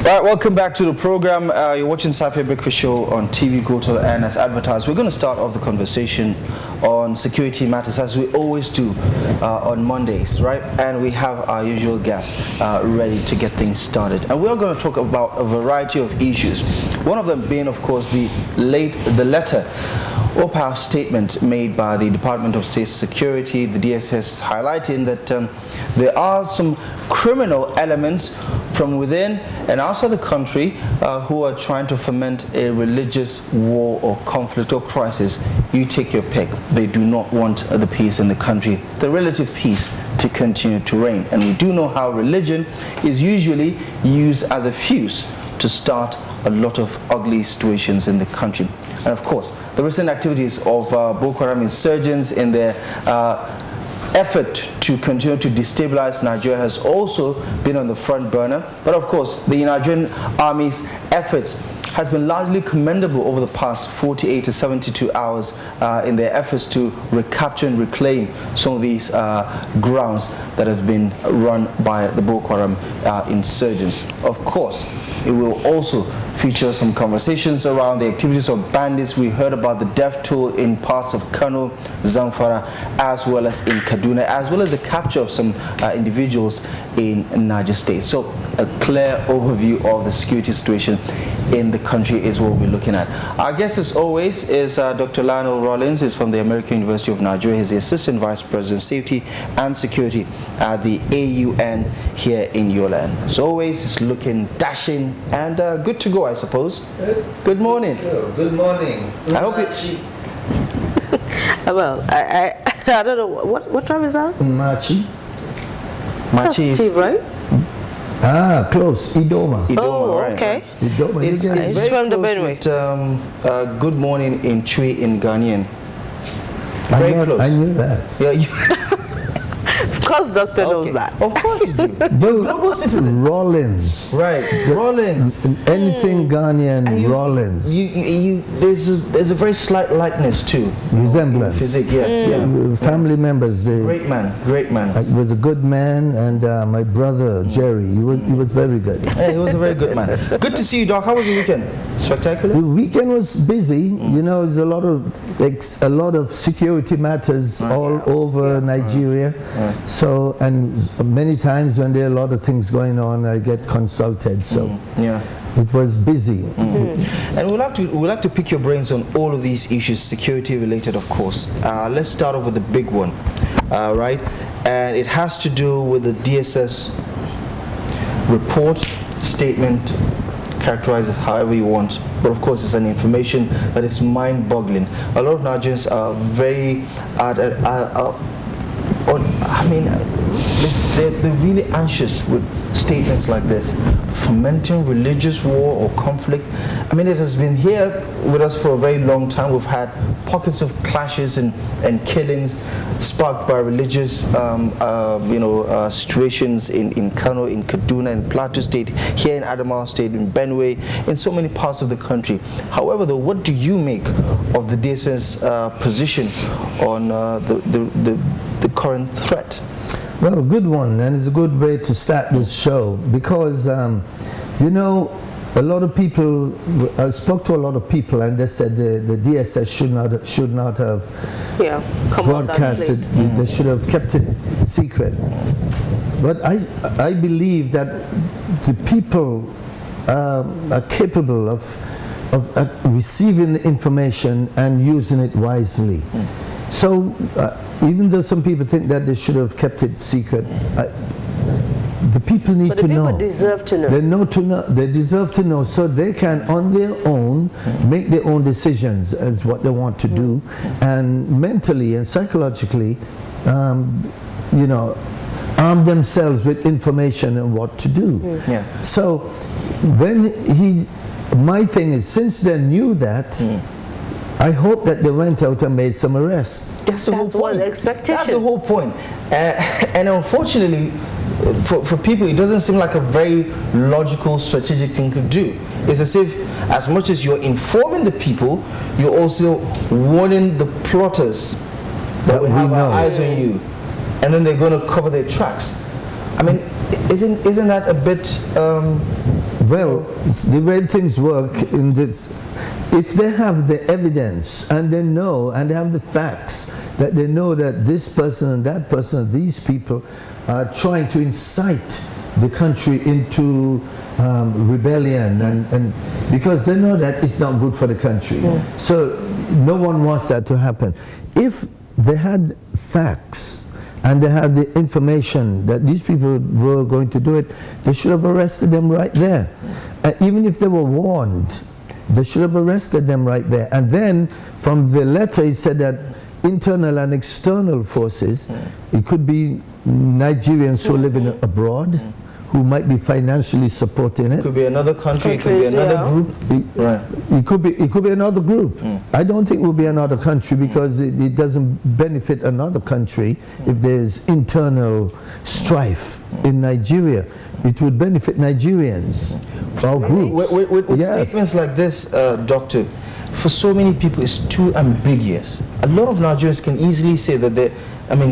All right, welcome back to the program. You're watching Safiya Breakfast Show on TV Goto, and as advertised, we're going to start off the conversation on security matters as we always do on Mondays, right? And we have our usual guests ready to get things started. And we are going to talk about a variety of issues. One of them being, of course, the letter or perhaps statement made by the Department of State Security, the DSS, highlighting that there are some criminal elements from within and outside the country who are trying to foment a religious war or conflict or crisis. You take your pick. They do not want the peace in the country, the relative peace, to continue to reign. And we do know how religion is usually used as a fuse to start a lot of ugly situations in the country. And of course, the recent activities of Boko Haram insurgents in their effort to continue to destabilize Nigeria has also been on the front burner. But of course, the Nigerian Army's efforts has been largely commendable over the past 48 to 72 hours in their efforts to recapture and reclaim some of these grounds that have been run by the Boko Haram insurgents. Of course, it will also feature some conversations around the activities of bandits. We heard about the death toll in parts of Kano, Zamfara, as well as in Kaduna, as well as the capture of some individuals in Niger State. So a clear overview of the security situation in the country is what we'll be looking at. Our guest, as always, is Dr. Lionel Rawlins. He's from the American University of Nigeria. He's the Assistant Vice President, Safety and Security at the AUN here in Yola. As always, he's looking dashing and good to go, I suppose. Good morning. Good morning. I hope you... Well, I don't know. What tribe is that? Machi. Machi is... Steve, right? Ah, close. Idoma. Oh, right. Okay. Idoma. It's It's very from the close Benue. with good morning in Chui in Ghanaian. Very close. I knew that. Yeah, Of course, doctor knows that. Of course you do. Global citizen. Rawlins. Right. Rawlins. Anything Ghanaian, And Rawlins. There's a very slight likeness too. Resemblance. Physique, yeah. Family members. They. Great man. He was a good man, and my brother Jerry. He was very good. Yeah, he was a very good man. Good to see you, Doc. How was your weekend? Spectacular. The weekend was busy. You know, there's a lot of security matters all over Nigeria. So, and many times when there are a lot of things going on, I get consulted. So, it was busy. And we'll have to pick your brains on all of these issues, security related, of course. Let's start off with the big one, right? And it has to do with the DSS report, statement, characterize it however you want, but of course it's an information that is mind-boggling. A lot of Nigerians are very they're really anxious with statements like this, fomenting religious war or conflict. I mean, it has been here with us for a very long time. We've had pockets of clashes and killings sparked by religious situations in Kano, in Kaduna, in Plateau State, here in Adamawa State, in Benue, in so many parts of the country. However, though, what do you make of the DSS position on the current threat? Well, good one, and it's a good way to start this show because, you know, a lot of people. I spoke to a lot of people, and they said the DSS should not have broadcasted. They should have kept it secret. But I believe that the people are capable of receiving information and using it wisely. So. Even though some people think that they should have kept it secret, the people need to know. But the people deserve to know. They deserve to know, so they can, on their own, make their own decisions as what they want to do, and mentally and psychologically, arm themselves with information and what to do. So, my thing is, since they knew that. I hope that they went out and made some arrests. That's the whole point. The expectation. That's the whole point. And unfortunately, for people, it doesn't seem like a very logical, strategic thing to do. It's as if, as much as you're informing the people, you're also warning the plotters that we have our eyes on you, and then they're going to cover their tracks. I mean, isn't that a bit Well, the way things work in this, if they have the evidence and they know and they have the facts that they know that this person and that person, these people are trying to incite the country into rebellion and because they know that it's not good for the country. So no one wants that to happen. If they had facts and they had the information that these people were going to do it, they should have arrested them right there. Even if they were warned, they should have arrested them right there. And then from the letter he said that internal and external forces, it could be Nigerians who live abroad, who might be financially supporting it. It could be another country, it could be another group. It could be another group. I don't think it will be another country because it doesn't benefit another country if there's internal strife in Nigeria. It would benefit Nigerians, our groups. With statements like this, Doctor, for so many people it's too ambiguous. A lot of Nigerians can easily say that they,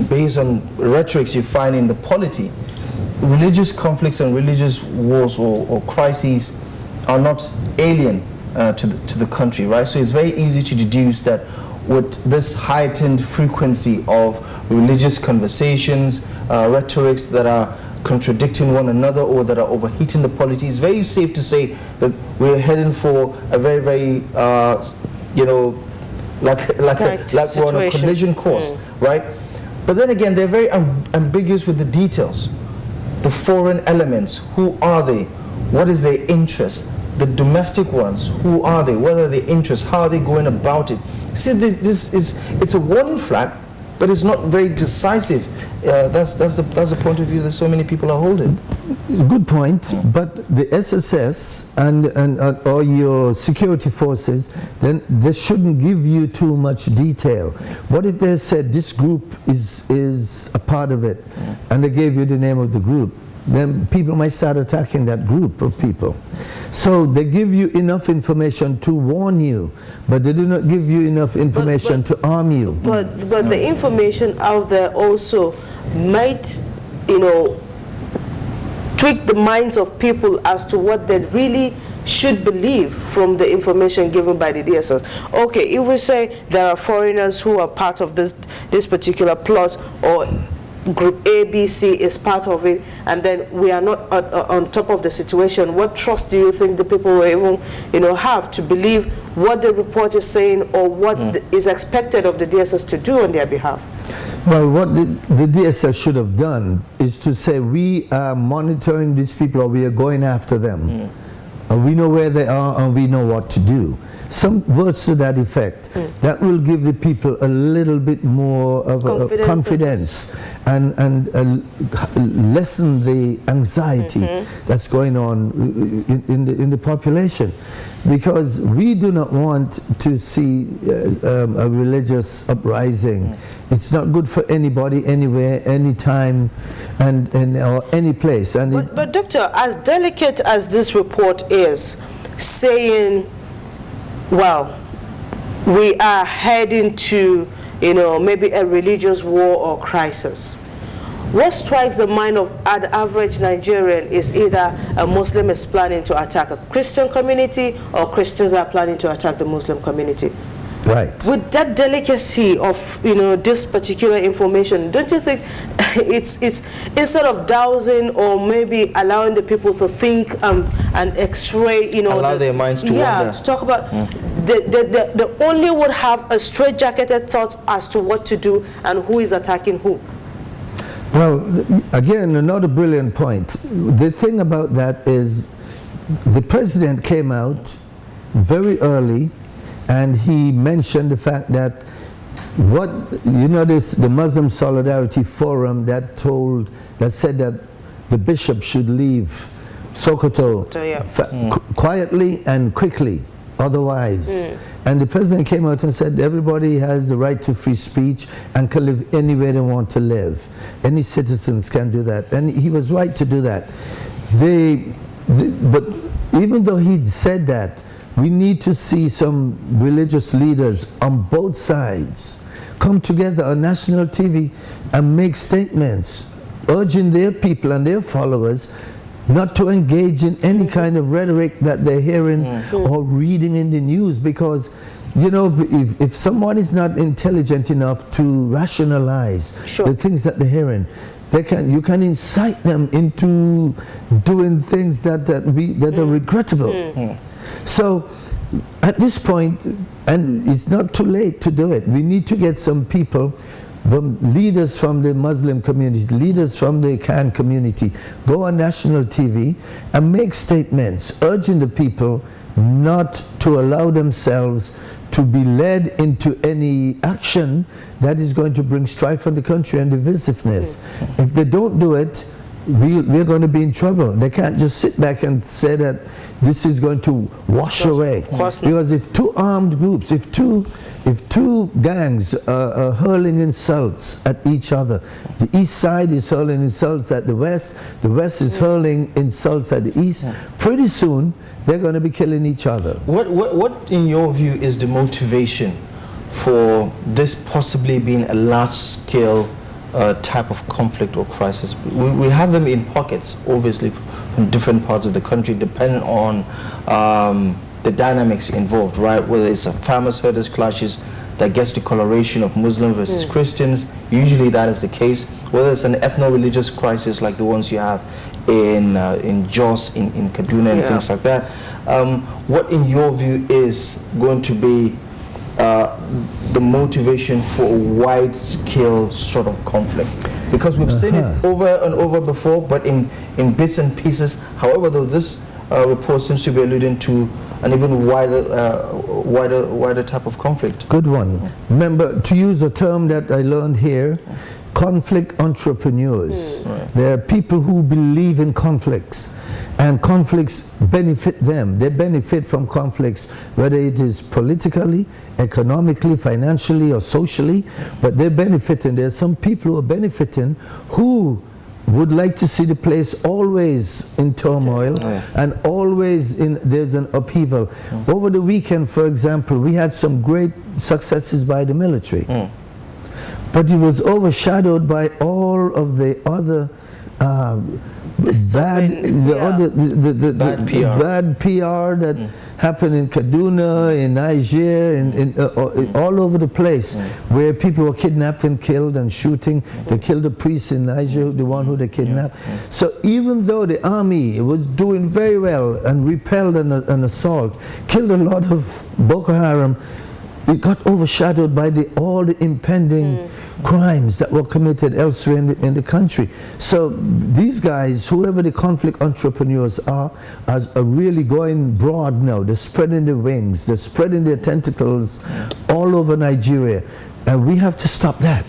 based on rhetorics you find in the polity, religious conflicts and religious wars or crises are not alien to the country, right? So it's very easy to deduce that with this heightened frequency of religious conversations, rhetorics that are contradicting one another or that are overheating the polity, it's very safe to say that we're heading for a very, very, like we're on a collision course, right? But then again, they're very ambiguous with the details. The foreign elements, who are they? What is their interest? The domestic ones, who are they? What are their interests? How are they going about it? See, it's a warning flag, but it's not very decisive. That's the point of view that so many people are holding. Good point, but the SSS and or your security forces, then they shouldn't give you too much detail. What if they said this group is a part of it, and they gave you the name of the group? Then people might start attacking that group of people. So they give you enough information to warn you, but they do not give you enough information to arm you. But the information out there also might, tweak the minds of people as to what they really should believe from the information given by the DSS. Okay, if we say there are foreigners who are part of this particular plot, or Group A, B, C is part of it, and then we are not on top of the situation, what trust do you think the people will even, have to believe what the report is saying or what is expected of the DSS to do on their behalf? Well, what the DSS should have done is to say we are monitoring these people or we are going after them. We know where they are and we know what to do. Some words to that effect. That will give the people a little bit more of confidence and lessen the anxiety that's going on in the population. Because we do not want to see a religious uprising. It's not good for anybody, anywhere, anytime, or any place. But Doctor, as delicate as this report is, saying, well, we are heading to, maybe a religious war or crisis. What strikes the mind of an average Nigerian is either a Muslim is planning to attack a Christian community or Christians are planning to attack the Muslim community. Right. With that delicacy of this particular information, don't you think it's instead of dousing or maybe allowing the people to think and X-ray, allow their minds to wander. to talk about the only would have a straight-jacketed thought as to what to do and who is attacking who. Well, again, another brilliant point. The thing about that is the president came out very early and he mentioned the fact that the Muslim Solidarity Forum that said that the bishop should leave Sokoto quietly and quickly, otherwise. And the president came out and said everybody has the right to free speech and can live anywhere they want to live. Any citizens can do that. And he was right to do that. But even though he said that, we need to see some religious leaders on both sides come together on national TV and make statements urging their people and their followers not to engage in any kind of rhetoric that they're hearing or reading in the news, because you know, if someone is not intelligent enough to rationalize the things that they're hearing, you can incite them into doing things that are regrettable. So at this point, and it's not too late to do it, we need to get some people, leaders from the Muslim community, leaders from the Khan community, go on national TV and make statements urging the people not to allow themselves to be led into any action that is going to bring strife on the country and divisiveness. If they don't do it, we're going to be in trouble. They can't just sit back and say that this is going to wash away. Because if two armed groups, if two gangs are hurling insults at each other, the east side is hurling insults at the west is hurling insults at the east, pretty soon they're going to be killing each other. What in your view is the motivation for this possibly being a large-scale type of conflict or crisis? We have them in pockets, obviously, from different parts of the country, depending on the dynamics involved, right? Whether it's a farmers-herders clashes that gets the coloration of Muslim versus Christians, usually that is the case. Whether it's an ethno-religious crisis like the ones you have in Jos, in Kaduna, and things like that. What, in your view, is going to be the motivation for a wide-scale sort of conflict? Because we've seen it over and over before, but in bits and pieces. However, though, this report seems to be alluding to an even wider type of conflict. Good one. Remember, to use a term that I learned here, conflict entrepreneurs. There are people who believe in conflicts, and conflicts benefit them. They benefit from conflicts, whether it is politically, economically, financially, or socially, but they're benefiting. There are some people who are benefiting who would like to see the place always in turmoil and always there's an upheaval. Over the weekend, for example, we had some great successes by the military, but it was overshadowed by all of the other bad PR that happened in Kaduna, in Niger, all over the place, where people were kidnapped and killed and shooting. They killed a priest in Niger, the one who they kidnapped. So even though the army was doing very well and repelled an assault, killed a lot of Boko Haram, it got overshadowed by all the impending crimes that were committed elsewhere in the country. So these guys, whoever the conflict entrepreneurs are really going broad now. They're spreading their wings, they're spreading their tentacles all over Nigeria, and we have to stop that.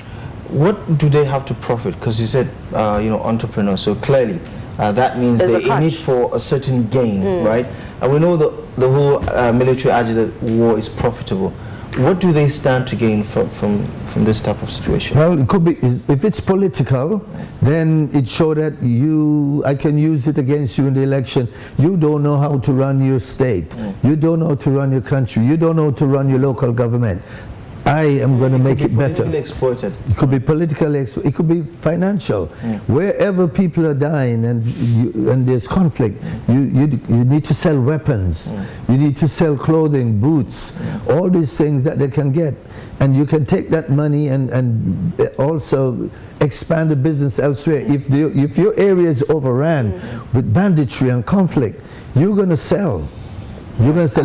What do they have to profit? Because you said, entrepreneurs, so clearly that means they're in it for a certain gain, right? And we know that the whole military agitated war is profitable. What do they stand to gain from this type of situation? Well, it could be, if it's political, then it shows that I can use it against you in the election. You don't know how to run your state. You don't know how to run your country. You don't know how to run your local government. I am going to make it better. Exploited. It could be politically exploited. It could be financial. Wherever people are dying and there's conflict, you need to sell weapons. You need to sell clothing, boots, all these things that they can get. And you can take that money and also expand the business elsewhere. If your area is overrun with banditry and conflict, you're going to sell. You're going to say,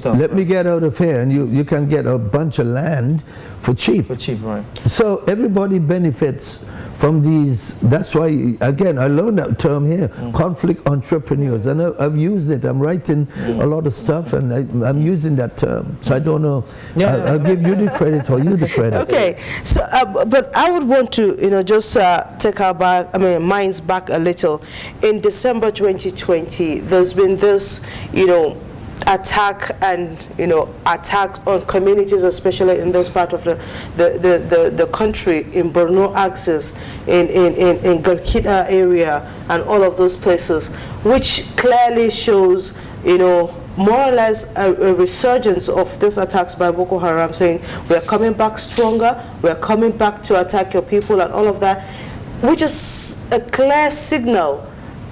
let me get out of here, and you can get a bunch of land for cheap. For cheap, right. So everybody benefits from these. That's why, again, I learned that term here, conflict entrepreneurs. And I've used it. I'm writing a lot of stuff, and I'm using that term. So I don't know. I'll give you the credit or you the credit. Okay. So, but I would want to, just take our minds back a little. In December 2020, there's been this, attack and attacks on communities, especially in this part of the country, in Borno axis, in Garkida area, and all of those places, which clearly shows more or less a resurgence of these attacks by Boko Haram, saying we are coming back stronger, we are coming back to attack your people and all of that, which is a clear signal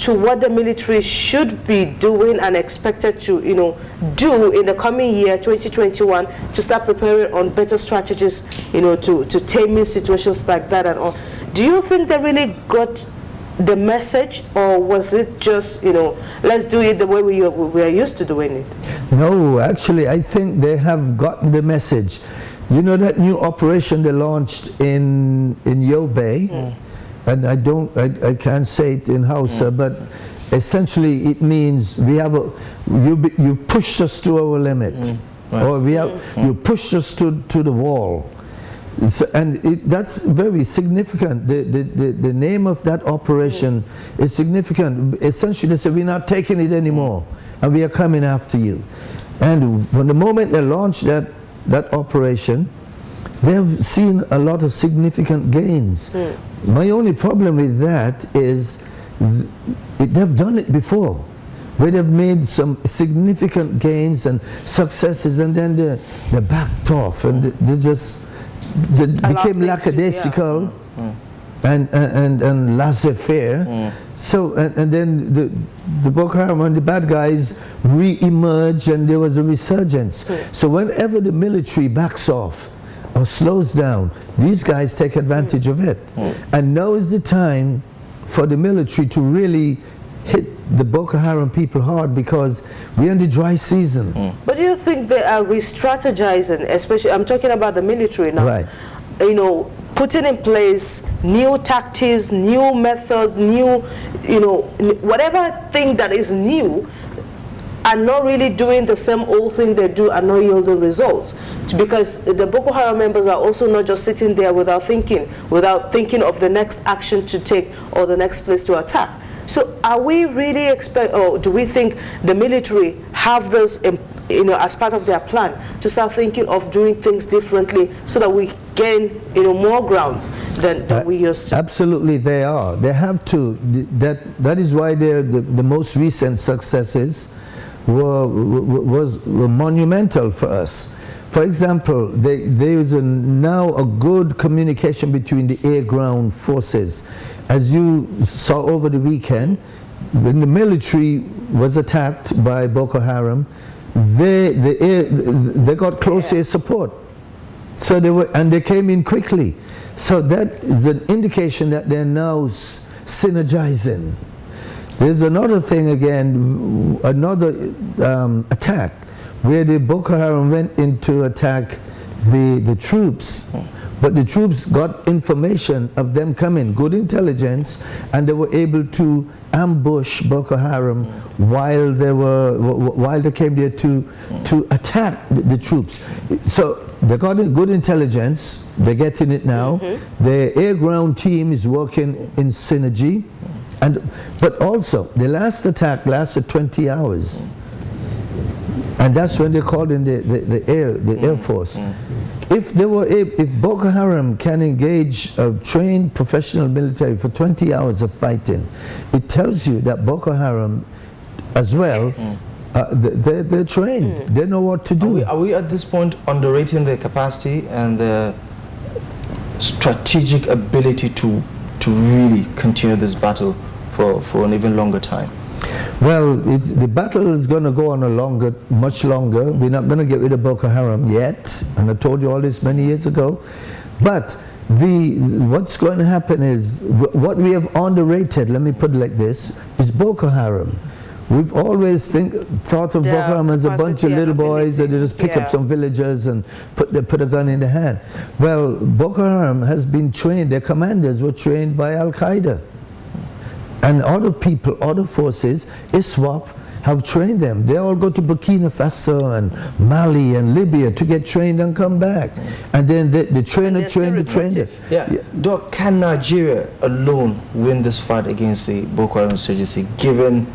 to what the military should be doing and expected to, do in the coming year, 2021, to start preparing on better strategies, to taming situations like that and all. Do you think they really got the message, or was it just, let's do it the way we are used to doing it? No, actually, I think they have gotten the message. You know that new operation they launched in Yobe, and I can't say it in Hausa, but essentially it means we have you pushed us to our limit, or you pushed us to the wall. And that's very significant. The name of that operation is significant. Essentially, they said, we're not taking it anymore, and we are coming after you. And from the moment they launched that operation, they have seen a lot of significant gains. My only problem with that is they've done it before, where they've made some significant gains and successes, and then they backed off, and they just... They became lackadaisical and laissez-faire. So, and then the Boko Haram and the bad guys re-emerge, and there was a resurgence. So whenever the military backs off or slows down, these guys take advantage of it. And now is the time for the military to really hit the Boko Haram people hard, because we're in the dry season. But do you think they are re-strategizing, especially, I'm talking about the military now, right? Putting in place new tactics, new methods, new, whatever thing that is new, and not really doing the same old thing they do and not yielding results. Because the Boko Haram members are also not just sitting there without thinking of the next action to take or the next place to attack. So are we really or do we think the military have this, as part of their plan to start thinking of doing things differently so that we gain, more grounds than we used to? Absolutely, they are. They have to. That is why the most recent successes were monumental for us. For example, there is now a good communication between the air-ground forces. As you saw over the weekend, when the military was attacked by Boko Haram, they got close air support. So they came in quickly. So that is an indication that they're now synergizing. There's another thing again, another attack where the Boko Haram went in to attack the troops. But the troops got information of them coming, good intelligence, and they were able to ambush Boko Haram while they came there to attack the troops. So they got good intelligence. They're getting it now. The air-ground team is working in synergy, but also the last attack lasted 20 hours, and that's when they called in the Air Force. If Boko Haram can engage a trained professional military for 20 hours of fighting, it tells you that Boko Haram as well, they're trained. They know what to do. Are we at this point underrating their capacity and their strategic ability to really continue this battle for an even longer time? Well, the battle is going to go on much longer. We're not going to get rid of Boko Haram yet, and I told you all this many years ago. But what's going to happen is, what we have underrated, let me put it like this, is Boko Haram. We've always thought of Boko Haram as a bunch of little boys that just pick up some villagers and put a gun in their hand. Well, Boko Haram has been trained, their commanders were trained by Al-Qaeda. And other people, other forces, ISWAP, have trained them. They all go to Burkina Faso and Mali and Libya to get trained and come back. And then the trainer trained the trainer. Doc, can Nigeria alone win this fight against the Boko Haram insurgency, given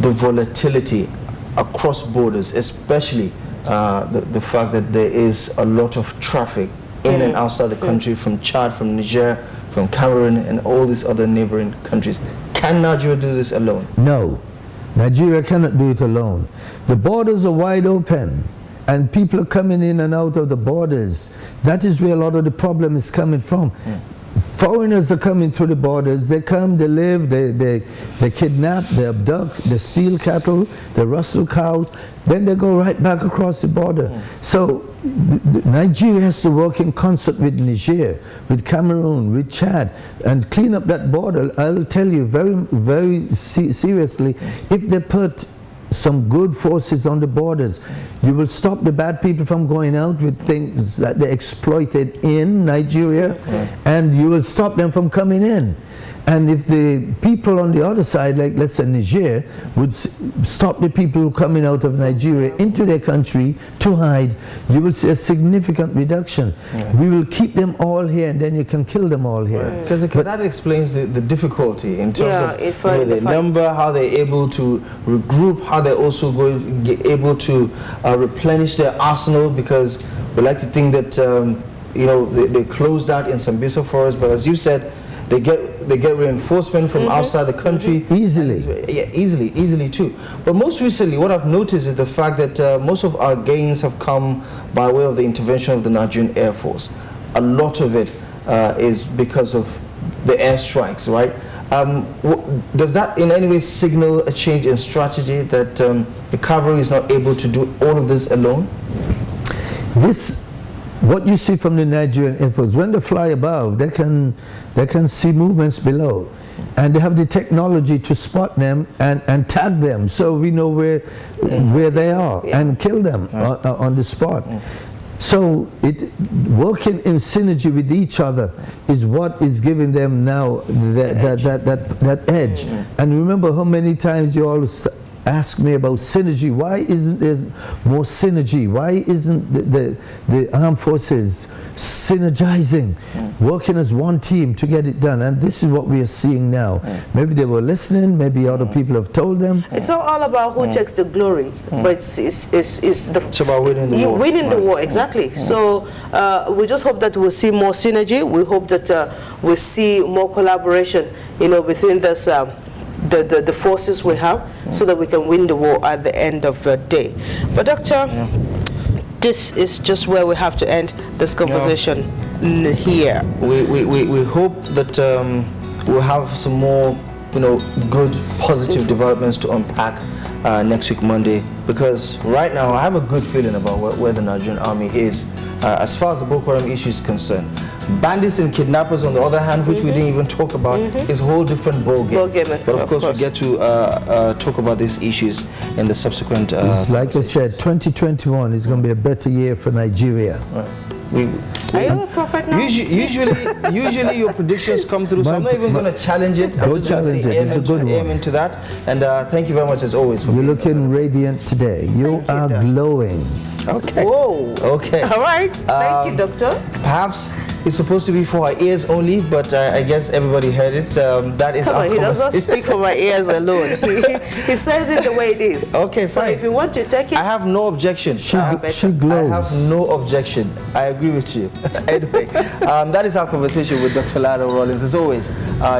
the volatility across borders, especially the fact that there is a lot of traffic in and outside the country, from Chad, from Niger, from Cameroon, and all these other neighboring countries? Can Nigeria do this alone? No, Nigeria cannot do it alone. The borders are wide open, and people are coming in and out of the borders. That is where a lot of the problem is coming from. Foreigners are coming through the borders. They come, they live, they kidnap, they abduct, they steal cattle, they rustle cows, then they go right back across the border. So Nigeria has to work in concert with Niger, with Cameroon, with Chad, and clean up that border. I'll tell you very seriously, if they put some good forces on the borders, you will stop the bad people from going out with things that they exploited in Nigeria, and you will stop them from coming in. And if the people on the other side, like let's say Niger, would stop the people who are coming out of Nigeria into their country to hide, you will see a significant reduction. We will keep them all here, and then you can kill them all here. Because that explains the difficulty in terms of the number, how they're able to regroup, how they're also able to replenish their arsenal, because we like to think that they closed out in Sambisa Forest, but as you said, they get reinforcement from outside the country easily. Easily too. But most recently, what I've noticed is the fact that most of our gains have come by way of the intervention of the Nigerian Air Force. A lot of it is because of the airstrikes, right? Does that in any way signal a change in strategy, that the cavalry is not able to do all of this alone? What you see from the Nigerian Air Force, when they fly above, they can see movements below, and they have the technology to spot them and tag them, so we know where they are and kill them on the spot. So working in synergy with each other is what is giving them now that edge. And remember how many times you always ask me about synergy. Why isn't there more synergy? Why isn't the armed forces synergizing, working as one team to get it done? And this is what we are seeing now. Maybe they were listening, maybe other people have told them. It's not all about who takes the glory, but it's about winning the war. Winning the war, exactly. So we just hope that we'll see more synergy. We hope that we'll see more collaboration, within this the forces we have, so that we can win the war at the end of the day. But Doctor, this is just where we have to end this conversation here. We hope that we'll have some more good positive developments to unpack next week Monday, because right now I have a good feeling about where the Nigerian army is as far as the Boko Haram issue is concerned. Bandits and kidnappers, on the other hand, which we didn't even talk about, is a whole different ballgame. But of course, we get to talk about these issues in the subsequent. Like I said, 2021 is going to be a better year for Nigeria. Are you a prophet now? Usually your predictions come through, so I'm not even going to challenge it. I'm just going to say aim into that. And thank you very much as always. You're looking radiant today. You are glowing. Okay. Whoa. Okay. All right. Thank you, Doctor. Perhaps it's supposed to be for our ears only, but I guess everybody heard it. That is our conversation. He does not speak for my ears alone. He says it the way it is. Okay, fine. So if you want to take it, I have no objection. She glows. I have no objection. I agree with you. Anyway, that is our conversation with Dr. Lionel Rawlins. As always,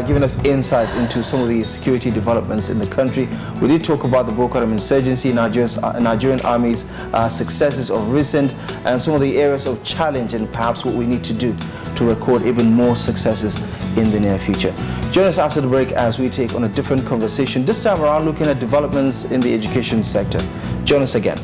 giving us insights into some of the security developments in the country. We did talk about the Boko Haram insurgency, Nigerian Army's successes of recent, and some of the areas of challenge, and perhaps what we need to do to record even more successes in the near future. Join us after the break as we take on a different conversation, this time around looking at developments in the education sector. Join us again.